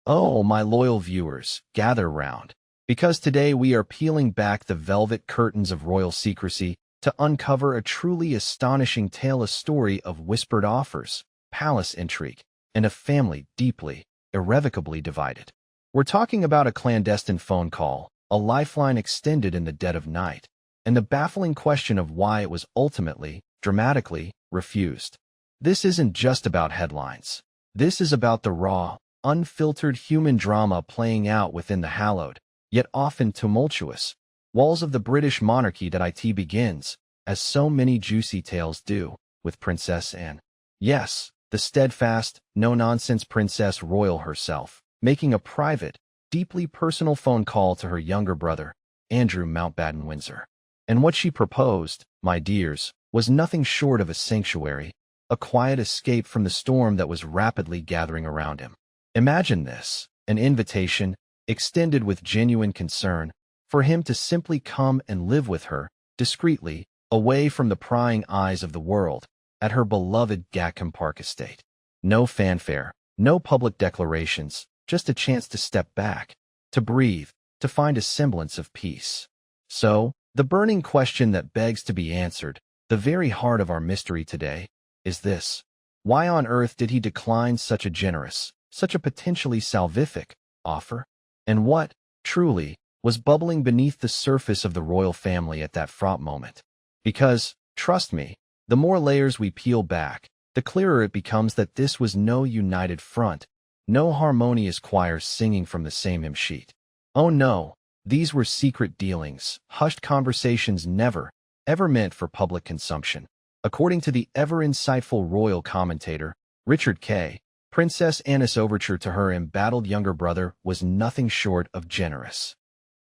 Oh, my loyal viewers, gather round, because today we are peeling back the velvet curtains of royal secrecy to uncover a truly astonishing tale, a story of whispered offers, palace intrigue, and a family deeply, irrevocably divided. We're talking about a clandestine phone call, a lifeline extended in the dead of night, and the baffling question of why it was ultimately, dramatically, refused. This isn't just about headlines. This is about the raw, unfiltered human drama playing out within the hallowed, yet often tumultuous, walls of the British monarchy. That it begins, as so many juicy tales do, with Princess Anne. Yes, the steadfast, no-nonsense Princess Royal herself, making a private, deeply personal phone call to her younger brother, Andrew Mountbatten-Windsor. And what she proposed, my dears, was nothing short of a sanctuary, a quiet escape from the storm that was rapidly gathering around him. Imagine this, an invitation, extended with genuine concern, for him to simply come and live with her, discreetly, away from the prying eyes of the world, at her beloved Gackham Park estate. No fanfare, no public declarations, just a chance to step back, to breathe, to find a semblance of peace. So, the burning question that begs to be answered, the very heart of our mystery today, is this: why on earth did he decline such a generous, such a potentially salvific offer? And what, truly, was bubbling beneath the surface of the royal family at that fraught moment? Because, trust me, the more layers we peel back, the clearer it becomes that this was no united front, no harmonious choirs singing from the same hymn sheet. Oh no, these were secret dealings, hushed conversations never, ever meant for public consumption. According to the ever-insightful royal commentator, Richard K., Princess Anne's overture to her embattled younger brother was nothing short of generous.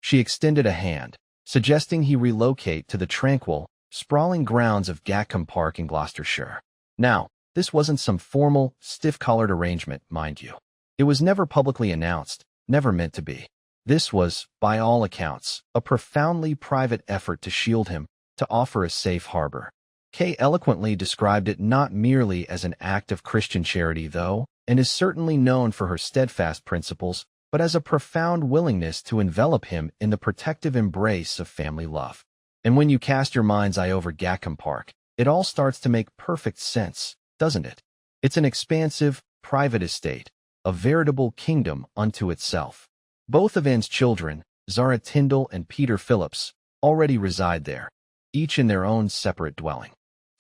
She extended a hand, suggesting he relocate to the tranquil, sprawling grounds of Gackham Park in Gloucestershire. Now, this wasn't some formal, stiff-collared arrangement, mind you. It was never publicly announced, never meant to be. This was, by all accounts, a profoundly private effort to shield him, to offer a safe harbor. Kay eloquently described it not merely as an act of Christian charity, though, and is certainly known for her steadfast principles, but as a profound willingness to envelop him in the protective embrace of family love. And when you cast your mind's eye over Gackham Park, it all starts to make perfect sense, doesn't it? It's an expansive, private estate, a veritable kingdom unto itself. Both of Anne's children, Zara Tyndall and Peter Phillips, already reside there, each in their own separate dwelling.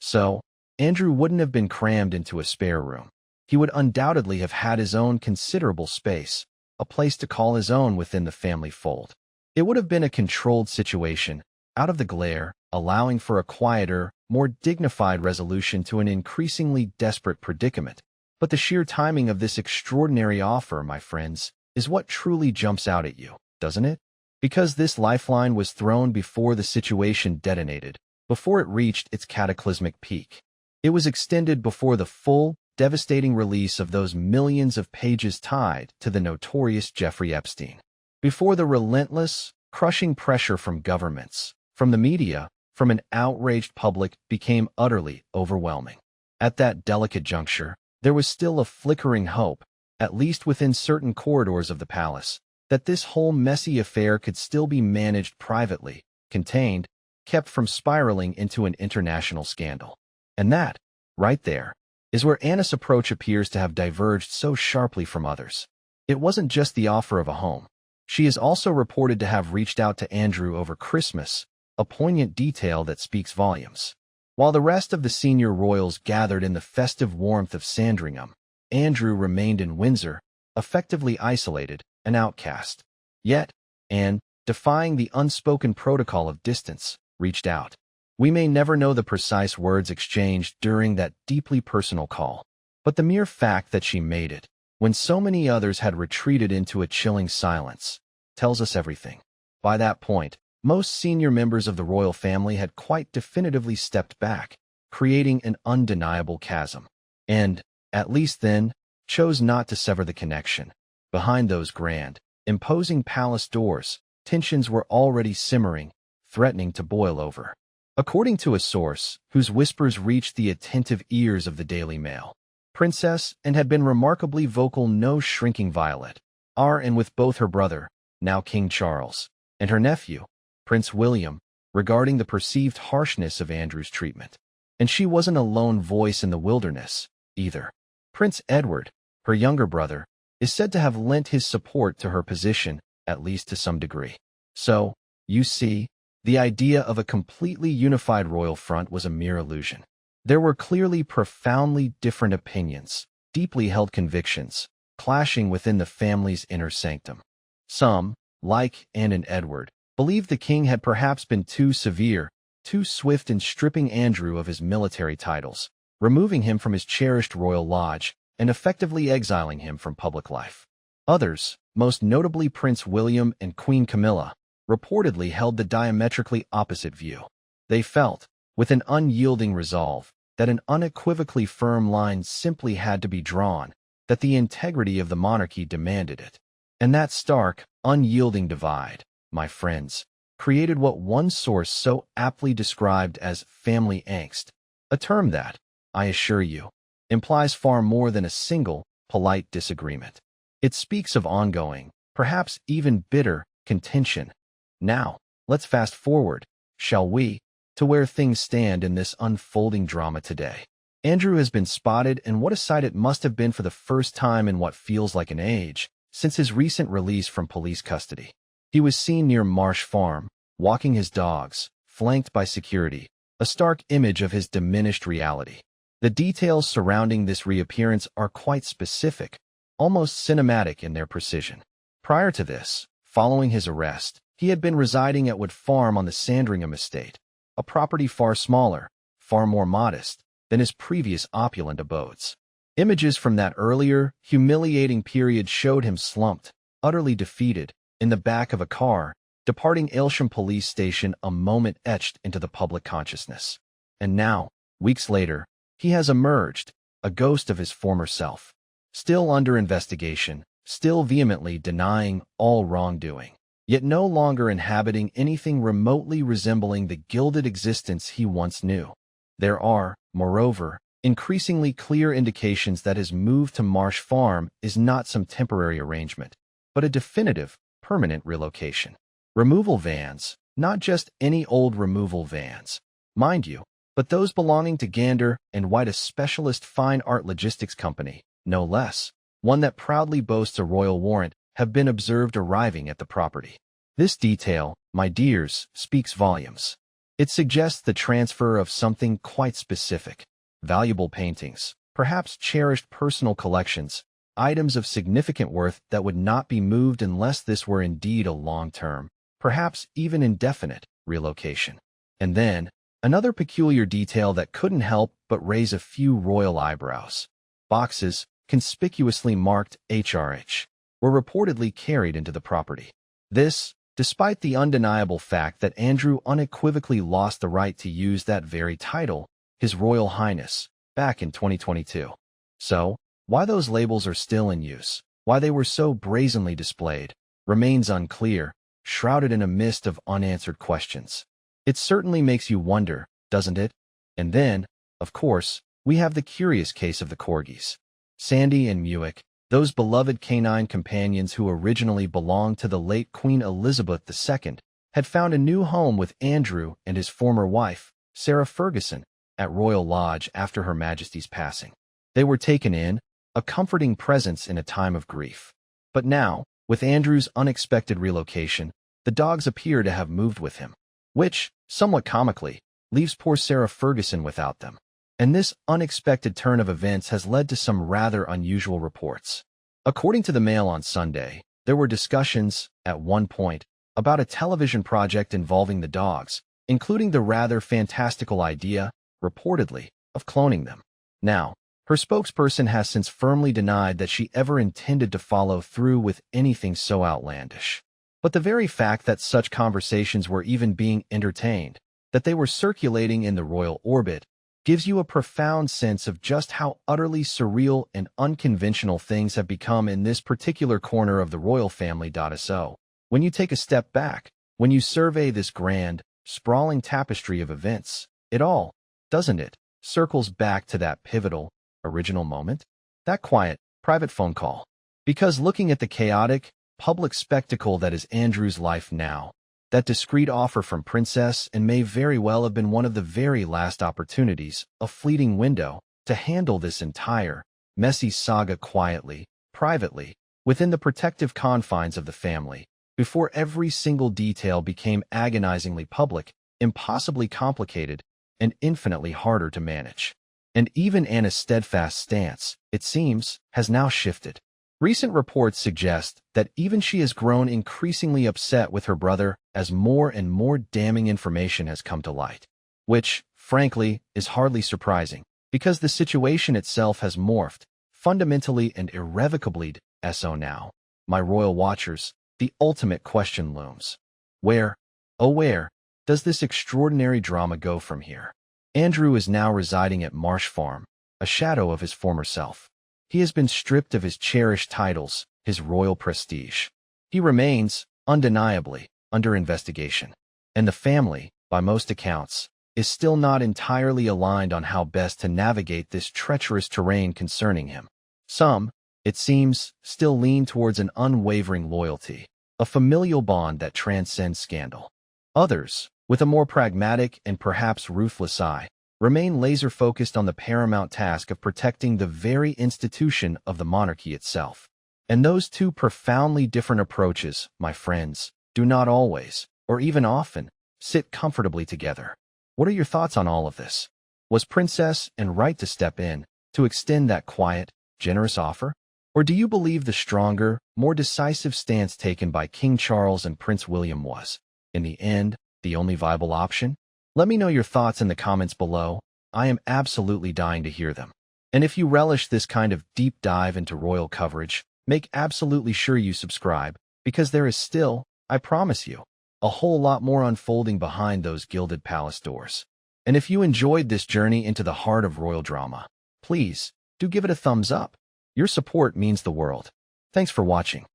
So, Andrew wouldn't have been crammed into a spare room. He would undoubtedly have had his own considerable space, a place to call his own within the family fold. It would have been a controlled situation, out of the glare, allowing for a quieter, more dignified resolution to an increasingly desperate predicament. But the sheer timing of this extraordinary offer, my friends, is what truly jumps out at you, doesn't it? Because this lifeline was thrown before the situation detonated, before it reached its cataclysmic peak. It was extended before the full, devastating release of those millions of pages tied to the notorious Jeffrey Epstein. Before the relentless, crushing pressure from governments, from the media, from an outraged public became utterly overwhelming. At that delicate juncture, there was still a flickering hope, at least within certain corridors of the palace, that this whole messy affair could still be managed privately, contained, kept from spiraling into an international scandal. And that, right there, is where Anne's approach appears to have diverged so sharply from others. It wasn't just the offer of a home. She is also reported to have reached out to Andrew over Christmas, a poignant detail that speaks volumes. While the rest of the senior royals gathered in the festive warmth of Sandringham, Andrew remained in Windsor, effectively isolated, an outcast. Yet, Anne, defying the unspoken protocol of distance, reached out. We may never know the precise words exchanged during that deeply personal call, but the mere fact that she made it, when so many others had retreated into a chilling silence, tells us everything. By that point, most senior members of the royal family had quite definitively stepped back, creating an undeniable chasm, and, at least then, chose not to sever the connection. Behind those grand, imposing palace doors, tensions were already simmering, threatening to boil over. According to a source, whose whispers reached the attentive ears of the Daily Mail, Princess Anne had been remarkably vocal, no shrinking violet, and with both her brother, now King Charles, and her nephew, Prince William, regarding the perceived harshness of Andrew's treatment. And she wasn't a lone voice in the wilderness, either. Prince Edward, her younger brother, is said to have lent his support to her position, at least to some degree. So, you see, the idea of a completely unified royal front was a mere illusion. There were clearly profoundly different opinions, deeply held convictions, clashing within the family's inner sanctum. Some, like Anne and Edward, believed the king had perhaps been too severe, too swift in stripping Andrew of his military titles, removing him from his cherished royal lodge, and effectively exiling him from public life. Others, most notably Prince William and Queen Camilla, reportedly held the diametrically opposite view. They felt, with an unyielding resolve, that an unequivocally firm line simply had to be drawn, that the integrity of the monarchy demanded it. And that stark, unyielding divide, my friends, created what one source so aptly described as family angst, a term that, I assure you, implies far more than a single, polite disagreement. It speaks of ongoing, perhaps even bitter, contention. Now, let's fast forward, shall we, to where things stand in this unfolding drama today. Andrew has been spotted, and what a sight it must have been for the first time in what feels like an age, since his recent release from police custody. He was seen near Marsh Farm, walking his dogs, flanked by security, a stark image of his diminished reality. The details surrounding this reappearance are quite specific, almost cinematic in their precision. Prior to this, following his arrest, he had been residing at Wood Farm on the Sandringham estate, a property far smaller, far more modest, than his previous opulent abodes. Images from that earlier, humiliating period showed him slumped, utterly defeated, in the back of a car, departing Aylsham police station, a moment etched into the public consciousness. And now, weeks later, he has emerged, a ghost of his former self, still under investigation, still vehemently denying all wrongdoing, yet no longer inhabiting anything remotely resembling the gilded existence he once knew. There are, moreover, increasingly clear indications that his move to Marsh Farm is not some temporary arrangement, but a definitive, permanent relocation. Removal vans, not just any old removal vans, mind you, but those belonging to Gander and White, a specialist fine art logistics company, no less, one that proudly boasts a royal warrant, have been observed arriving at the property. This detail, my dears, speaks volumes. It suggests the transfer of something quite specific: valuable paintings, perhaps cherished personal collections, items of significant worth that would not be moved unless this were indeed a long-term, perhaps even indefinite, relocation. And then, another peculiar detail that couldn't help but raise a few royal eyebrows. Boxes, conspicuously marked HRH, were reportedly carried into the property. This, despite the undeniable fact that Andrew unequivocally lost the right to use that very title, His Royal Highness, back in 2022. So, why those labels are still in use, why they were so brazenly displayed, remains unclear, shrouded in a mist of unanswered questions. It certainly makes you wonder, doesn't it? And then, of course, we have the curious case of the corgis. Sandy and Muick, those beloved canine companions who originally belonged to the late Queen Elizabeth II, had found a new home with Andrew and his former wife, Sarah Ferguson, at Royal Lodge after Her Majesty's passing. They were taken in, a comforting presence in a time of grief. But now, with Andrew's unexpected relocation, the dogs appear to have moved with him, which, somewhat comically, leaves poor Sarah Ferguson without them. And this unexpected turn of events has led to some rather unusual reports. According to the Mail on Sunday, there were discussions, at one point, about a television project involving the dogs, including the rather fantastical idea, reportedly, of cloning them. Now, her spokesperson has since firmly denied that she ever intended to follow through with anything so outlandish. But the very fact that such conversations were even being entertained, that they were circulating in the royal orbit, gives you a profound sense of just how utterly surreal and unconventional things have become in this particular corner of the royal family. So, when you take a step back, when you survey this grand, sprawling tapestry of events, it all, doesn't it, circles back to that pivotal, original moment? That quiet, private phone call. Because looking at the chaotic, public spectacle that is Andrew's life now, that discreet offer from Princess and may very well have been one of the very last opportunities, a fleeting window, to handle this entire, messy saga quietly, privately, within the protective confines of the family, before every single detail became agonizingly public, impossibly complicated, and infinitely harder to manage. And even Anna's steadfast stance, it seems, has now shifted. Recent reports suggest that even she has grown increasingly upset with her brother as more and more damning information has come to light. Which, frankly, is hardly surprising, because the situation itself has morphed, fundamentally and irrevocably. So now, my royal watchers, the ultimate question looms. Where, oh where, does this extraordinary drama go from here? Andrew is now residing at Marsh Farm, a shadow of his former self. He has been stripped of his cherished titles, his royal prestige. He remains, undeniably, under investigation. And the family, by most accounts, is still not entirely aligned on how best to navigate this treacherous terrain concerning him. Some, it seems, still lean towards an unwavering loyalty, a familial bond that transcends scandal. Others, with a more pragmatic and perhaps ruthless eye, remain laser-focused on the paramount task of protecting the very institution of the monarchy itself. And those two profoundly different approaches, my friends, do not always, or even often, sit comfortably together. What are your thoughts on all of this? Was Princess and right to step in, to extend that quiet, generous offer? Or do you believe the stronger, more decisive stance taken by King Charles and Prince William was, in the end, the only viable option? Let me know your thoughts in the comments below. I am absolutely dying to hear them. And if you relish this kind of deep dive into royal coverage, make absolutely sure you subscribe, because there is still, I promise you, a whole lot more unfolding behind those gilded palace doors. And if you enjoyed this journey into the heart of royal drama, please, do give it a thumbs up. Your support means the world. Thanks for watching.